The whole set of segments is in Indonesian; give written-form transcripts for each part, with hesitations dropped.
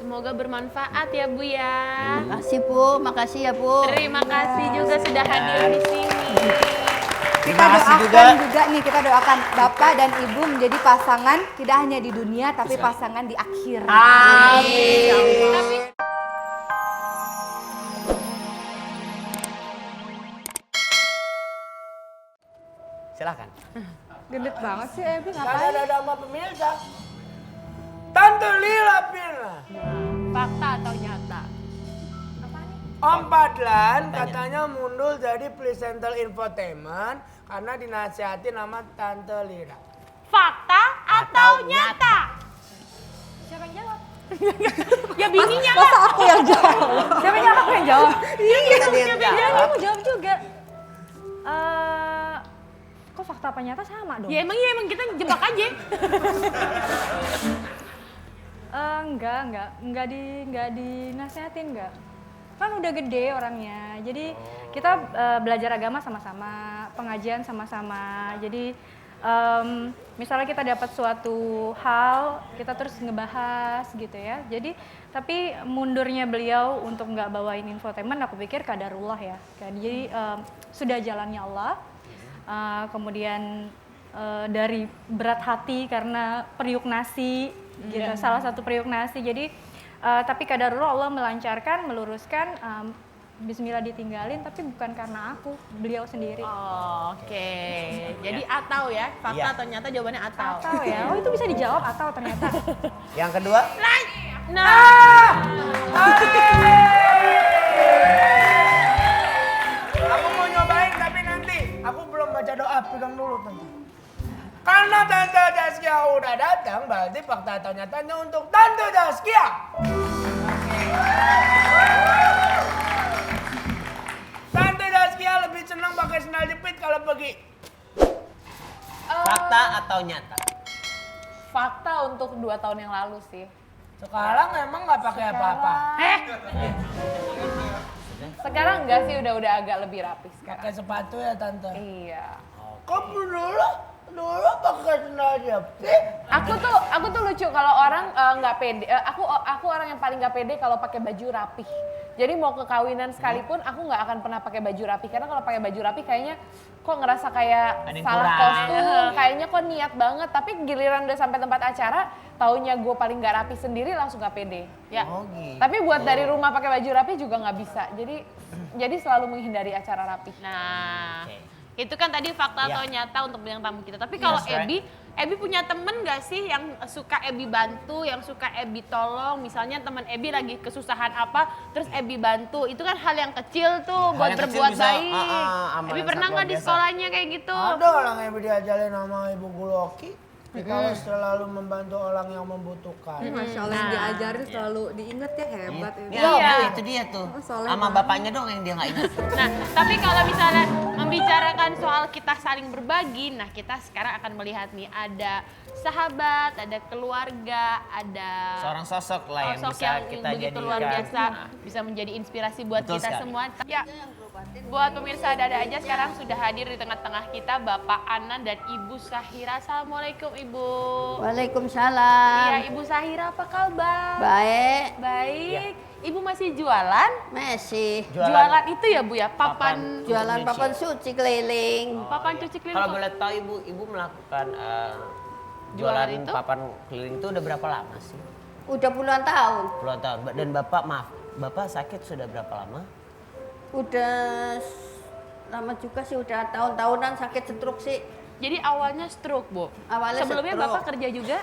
Semoga bermanfaat ya Bu ya. Makasih Bu, makasih ya Bu. Terima kasih juga sudah hadir di sini. Kita doakan juga nih, kita doakan Bapak dan Ibu menjadi pasangan tidak hanya di dunia tapi pasangan di akhir. Amin. Silakan. Gendut banget sih Ebi, Karena ngapain? ada sama pemirsa. Tante Lila Pirna. Fakta atau nyata? Om Padlan katanya mundur jadi presenter infotainment karena dinasihatin sama Tante Lila. Fakta atau nyata? Siapa yang jawab? Ya bininya lah. Masa aku yang jawab? Siapa yang aku yang jawab? Iya, Siapa yang jawab? Aku jawab juga. Kok fakta apa nyata sama dong? Ya emang kita jebak aja. Enggak dinasihatin enggak. Kan udah gede orangnya. Jadi kita belajar agama sama-sama, pengajian sama-sama. Jadi misalnya kita dapat suatu hal, kita terus ngebahas gitu ya. Jadi tapi mundurnya beliau untuk nggak bawain infotainment, aku pikir kadarullah ya. Jadi sudah jalannya Allah. Kemudian dari berat hati karena periuk nasi gitu, salah satu periuk nasi. Jadi tapi kadarullah Allah melancarkan, meluruskan, bismillah ditinggalin, tapi bukan karena aku, beliau sendiri. Oke. Jadi atau ya, fakta Iya. atau nyata jawabannya atau. Atau ya, oh itu bisa dijawab atau ternyata. Yang kedua, Nah, Aku mau nyobain tapi nanti. Aku belum baca doa, pegang dulu Tante. Karena Tante Zaskia udah datang, berarti fakta atau nyatanya untuk Tante Zaskia. Tante Zaskia lebih senang pakai sandal jepit kalau pergi. fakta atau nyata? fakta untuk 2 tahun yang lalu sih. Sekarang emang nggak pakai apa-apa. Sekarang enggak sih, udah agak lebih rapi sekarang. Pakai sepatu ya Tante. Iya. Kamu dulu pakai sandal jepit. Aku tuh lucu kalau orang nggak pede. Aku orang yang paling nggak pede kalau pakai baju rapih. Jadi mau ke kawinan sekalipun aku nggak akan pernah pakai baju rapi karena kalau pakai baju rapi kayaknya kok ngerasa kayak Ada yang salah kurang. kostum, kayaknya kok niat banget. Tapi giliran udah sampai tempat acara, taunya gue paling nggak rapi sendiri langsung nggak pede. Ya. Oh, gitu. Tapi buat dari rumah pakai baju rapi juga nggak bisa. Jadi selalu menghindari acara rapi. Nah. Oke. Itu kan tadi fakta Iya. atau nyata untuk bintang tamu kita. Tapi kalau Yes, right. Ebi punya temen gak sih yang suka Ebi bantu, yang suka Ebi tolong? Misalnya teman Ebi lagi kesusahan apa, terus Ebi bantu. Itu kan hal yang kecil tuh Hal buat yang kecil berbuat bisa, baik. amal Ebi yang pernah sangat nggak di luar biasa. sekolahnya kayak gitu? Ada orang yang diajarin sama Ibu Guru Oki. Kalau selalu membantu orang yang membutuhkan. Masya Allah yang diajarin selalu diinget ya, hebat ya. Iya, Iya. Bu, itu dia tuh. Oh, soleh Sama banget. bapaknya dong yang dia nggak ingat. Nah, tapi kalau misalnya membicarakan soal kita saling berbagi, nah kita sekarang akan melihat nih ada sahabat, ada keluarga, ada Seorang sosok lah yang sosok bisa yang kita begitu jadikan. luar biasa, bisa menjadi inspirasi buat Betul kita sekali. semua. Ya, buat pemirsa Ada aja sekarang sudah hadir di tengah-tengah kita Bapak Anan dan Ibu Sahira. Assalamualaikum Ibu. Waalaikumsalam. Iya, Ibu Sahira apa kabar? Baik, Baik. Ibu masih jualan? Messi. Jualan itu ya Bu ya, papan Jualan papan suci keliling. papan cuci keliling. Kalau boleh tahu ibu melakukan Jualan jualan itu? papan keliling itu udah berapa lama sih? Udah puluhan tahun. Puluhan tahun. Dan bapak sakit sudah berapa lama? Udah lama juga sih, udah tahun-tahunan sakit stroke sih. Jadi awalnya stroke, Bu. Awalnya Sebelumnya stroke. Bapak kerja juga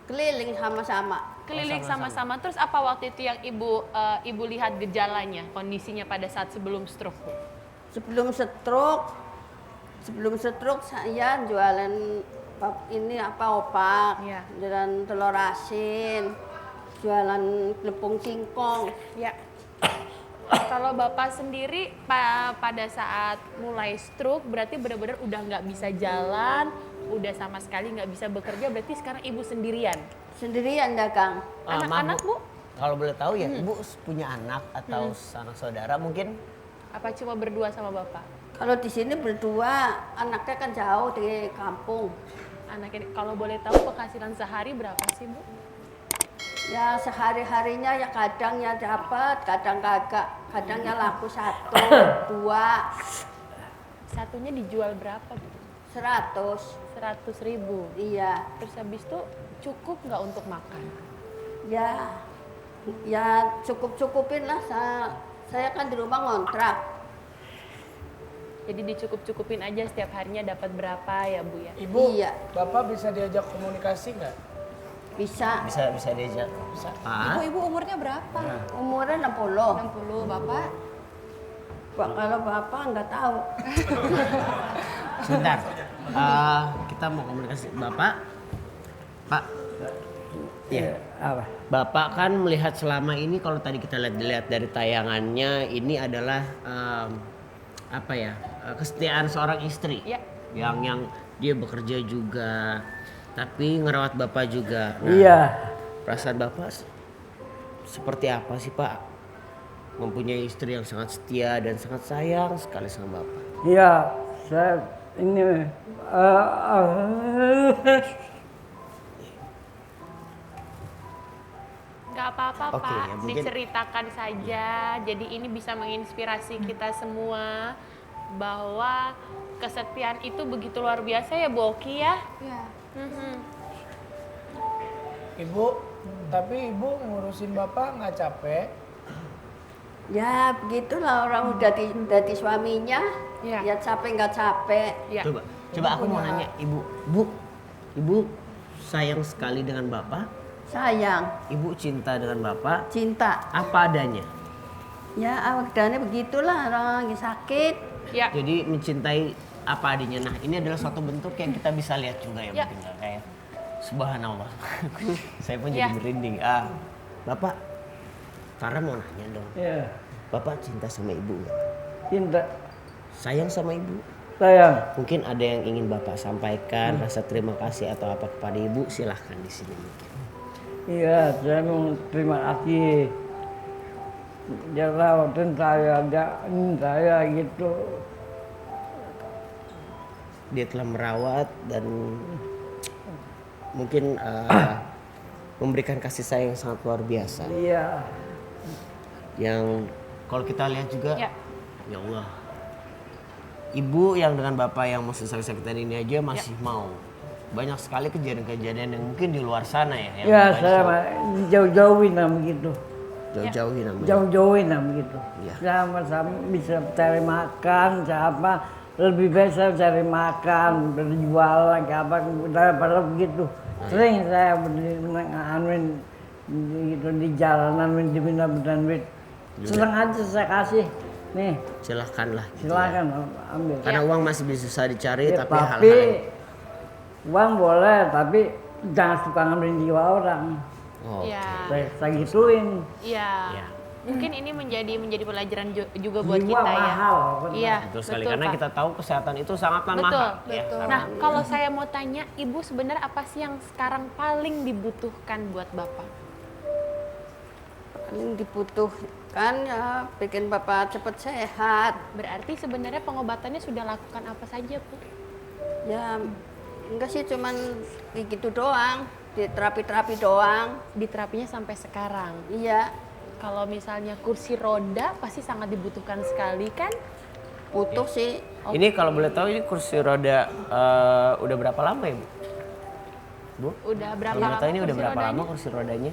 Keliling sama-sama. keliling sama-sama. Terus apa waktu itu yang Ibu lihat gejalanya, kondisinya pada saat sebelum stroke, Bu? Sebelum stroke saya jualan ini opak, Iya. jualan telur asin, jualan tepung singkong. Ya. Kalau Bapak sendiri pada saat mulai stroke berarti benar-benar udah nggak bisa jalan, udah sama sekali nggak bisa bekerja, berarti sekarang Ibu sendirian. Sendirian dagang. Anak-anak, Bu? Kalau boleh tahu ya, ibu punya anak atau anak saudara mungkin? Apa cuma berdua sama Bapak? Kalau di sini berdua, anaknya kan jauh di kampung. Anaknya, kalau boleh tahu penghasilan sehari berapa sih, Bu? Ya sehari-harinya ya kadang ya dapat, kadang kagak. Kadangnya laku 1, 2, Satunya dijual berapa, Bu? 100. 100.000. Iya. Terus habis itu cukup nggak untuk makan? Ya, ya cukup-cukupin lah. Saya kan di rumah ngontrak. Jadi dicukup-cukupin aja setiap harinya dapat berapa ya, Bu ya? Ibu, Iya. Bapak bisa diajak komunikasi nggak? Bisa. Bisa diajak. Bisa. Ah, Ibu umurnya berapa? Umurnya 60. 60, Bapak? Kalau bapak nggak tahu. sebentar. Kita mau komunikasi. Bapak, Pak. Ya. Apa? Bapak kan melihat selama ini kalau tadi kita lihat dari tayangannya ini adalah apa ya, kesetiaan seorang istri. Ya. Yang dia bekerja juga, tapi ngerawat Bapak juga. Nah, Iya. perasaan Bapak seperti apa sih, Pak? Mempunyai istri yang sangat setia dan sangat sayang sekali sama Bapak. Iya, saya ini Nggak apa-apa, Oke, Pak. ya mungkin- Diceritakan saja. Jadi ini bisa menginspirasi kita semua bahwa kesetiaan itu begitu luar biasa ya, Bu Oki ya. Iya. Mhm. Ibu, tapi ibu ngurusin bapak nggak capek? Ya begitulah orang udah di suaminya. Iya. Ya capek nggak capek. Ya. Coba aku mau nanya, Ibu sayang sekali dengan Bapak? Sayang, Ibu cinta dengan Bapak? cinta. Apa adanya? Ya awalnya begitulah orang lagi sakit. Ya. Jadi mencintai apa adanya. Nah, ini adalah suatu bentuk yang kita bisa lihat juga ya, Ya. mungkin nggak kayak subhanallah. Saya pun Ya. jadi merinding. Bapak, Farah mau nanya dong. ya, Bapak cinta sama Ibu nggak? cinta Sayang sama Ibu? sayang. Mungkin ada yang ingin Bapak sampaikan, rasa terima kasih atau apa kepada Ibu, silahkan di sini mungkin. Iya, saya mau terima kasih. Dia rawatin saya, saya gitu. Dia telah merawat dan mungkin memberikan kasih sayang yang sangat luar biasa. Iya, Yang kalau kita lihat juga, Ya. ya Allah, Ibu yang dengan Bapak yang mau sakit-sakitan ini aja masih mau. Banyak sekali kejadian-kejadian yang mungkin di luar sana ya. Yang ya Bapak saya jauh-jauhin lah begitu. jauh-jauhin namanya. Jauh-jauhin lah begitu. Iya. Sama-sama bisa cari makan, sama lebih baik saya cari makan, berjualan, apa daripada begitu. Sering saya anuin gitu di jalanan, diminta duit. Senang aja saya kasih. Nih, Silahkanlah. gitu ya. silakan ambil. Karena uang masih bisa susah dicari, Ya, tapi hal-hal uang boleh, tapi jangan suka ngambil jiwa orang. oh, Ya. Saya gituin. Iya. Ya. Mungkin ini menjadi pelajaran juga buat Jiwa kita ya. mahal, benar. Iya, betul sekali. betul, Karena Pak. kita tahu kesehatan itu sangatlah Betul, mahal. Ya, betul. karena- Nah, kalau saya mau tanya, Ibu sebenarnya apa sih yang sekarang paling dibutuhkan buat Bapak? Paling dibutuhkan ya bikin bapak cepet sehat. Berarti sebenarnya pengobatannya sudah lakukan apa saja, Bu? Ya enggak sih cuman kayak gitu doang. Di terapi-terapi doang. Di terapinya sampai sekarang. Iya, Kalau misalnya kursi roda pasti sangat dibutuhkan sekali kan? butuh sih. Ini kalau boleh tahu ini kursi roda udah berapa lama ya, Bu? Bu? Udah berapa Kalau boleh lama tahu ini udah kursi berapa rodanya? lama kursi rodanya?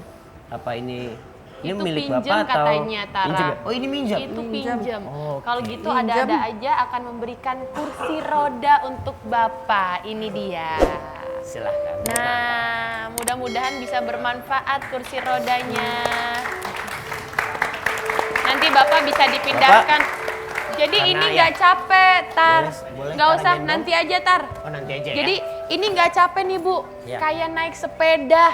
Apa ini Itu milik pinjam Bapak atau katanya, Tara. Minjem ya? Oh, ini minjam. Itu pinjam. Oh, oke. Kalau gitu ada-ada aja akan memberikan kursi roda untuk Bapak. Ini dia. Silahkan. Nah, mudah-mudahan bisa bermanfaat kursi rodanya. Nanti Bapak bisa dipindahkan. Jadi Karena ini ya- nggak capek, Tar. Boleh, Nggak Tar, usah, gendong. nanti aja, Tar. Oh, nanti aja Jadi ya. ini nggak capek nih, Bu. Ya. Kayak naik sepeda.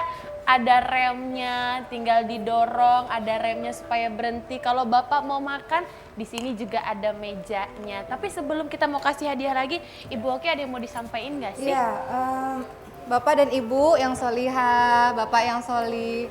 Ada remnya, tinggal didorong, ada remnya supaya berhenti. Kalau Bapak mau makan, di sini juga ada mejanya. Tapi sebelum kita mau kasih hadiah lagi, Ibu Oki ada yang mau disampaikan nggak sih? Iya, Bapak dan Ibu yang solihah, Bapak yang soli.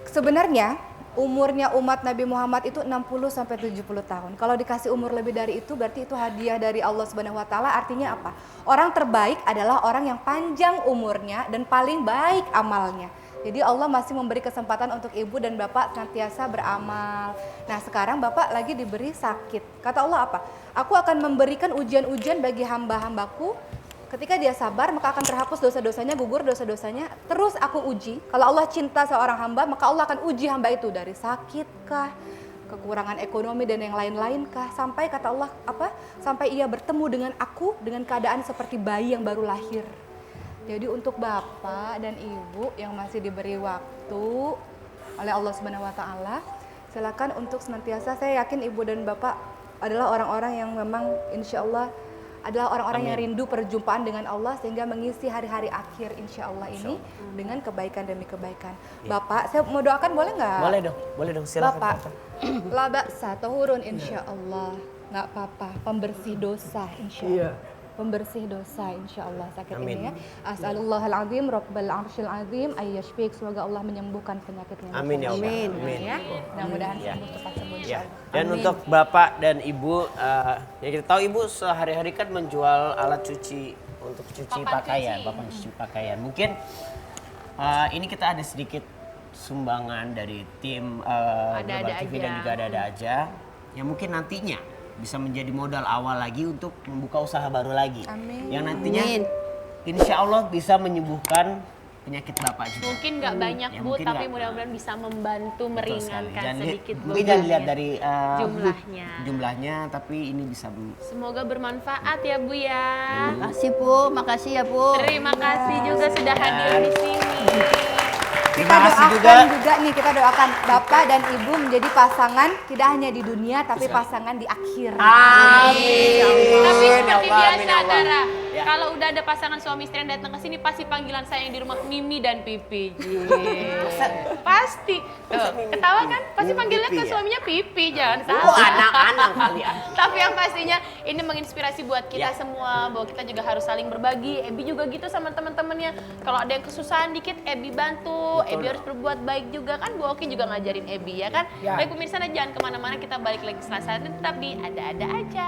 Sebenarnya umurnya umat Nabi Muhammad itu 60 sampai 70 tahun. Kalau dikasih umur lebih dari itu berarti itu hadiah dari Allah Subhanahu wa taala. Artinya apa? Orang terbaik adalah orang yang panjang umurnya dan paling baik amalnya. Jadi Allah masih memberi kesempatan untuk ibu dan bapak senantiasa beramal. Nah sekarang bapak lagi diberi sakit. Kata Allah apa? Aku akan memberikan ujian-ujian bagi hamba-hambaku. Ketika dia sabar maka akan terhapus dosa-dosanya, gugur dosa-dosanya. Terus aku uji. Kalau Allah cinta seorang hamba maka Allah akan uji hamba itu dari sakit kah, kekurangan ekonomi dan yang lain-lain kah, sampai kata Allah apa? Sampai ia bertemu dengan aku dengan keadaan seperti bayi yang baru lahir. Jadi untuk bapak dan ibu yang masih diberi waktu oleh Allah Subhanahu wa taala, silakan untuk senantiasa, saya yakin ibu dan bapak adalah orang-orang yang memang insya Allah adalah orang-orang yang rindu perjumpaan dengan Allah sehingga mengisi hari-hari akhir insya Allah ini dengan kebaikan demi kebaikan. Bapak, saya mau doakan boleh nggak? Boleh dong, silakan. Bapak, la ba'sa tahurun insya Allah, nggak apa-apa, pembersih dosa insya Allah. Pembersih dosa insya Allah sakit ini ya. As'alullahal-azim Rabbal arsyil azim ayyashfik, semoga Allah menyembuhkan penyakitnya. Amin ya Allah. Amin. Amin. Ya, mudah-mudahan sembuh cepat sembuh insya Ya. Allah. Dan untuk bapak dan ibu, ya kita tahu ibu sehari-hari kan menjual alat cuci untuk cuci pakaian, papan cuci pakaian. Mungkin ini kita ada sedikit sumbangan dari tim Global TV dan juga ada aja, yang mungkin nantinya bisa menjadi modal awal lagi untuk membuka usaha baru lagi. Amin. Yang nantinya Amin. insya Allah bisa menyembuhkan penyakit bapak juga. Mungkin nggak banyak Ya, Bu, mungkin tapi nggak. mudah-mudahan bisa membantu Betul sekali. meringankan Jangan lihat- sedikit mungkin jangan dilihat bebannya. dari jumlahnya, tapi ini bisa Semoga bermanfaat ya Bu ya. Makasih ya Bu. Terima kasih juga sudah hadir di sini. Kita Terima kasih doakan juga nih, kita doakan bapak dan ibu menjadi pasangan tidak hanya di dunia tapi pasangan di akhir. Tapi seperti Allah, biasa amin, Allah. Dara, Ya. kalau udah ada pasangan suami istri yang datang ke sini pasti panggilan saya yang di rumah Mimi dan Pipi. Pasti. Tuh, ketawa kan? Pasti panggilnya Pipi ke ya? suaminya Pipi, jangan Oh, salah. anak-anak kalian. Tapi yang pastinya ini menginspirasi buat kita Ya. semua bahwa kita juga harus saling berbagi. Ebi juga gitu sama teman-temannya. Kalau ada yang kesusahan dikit, Ebi bantu. Ebi harus berbuat baik juga kan. Bu Oki juga ngajarin Ebi ya kan. Ya. Baik pemirsa, jangan kemana-mana, kita balik lagi setelah saat ini tetap di ada-ada aja.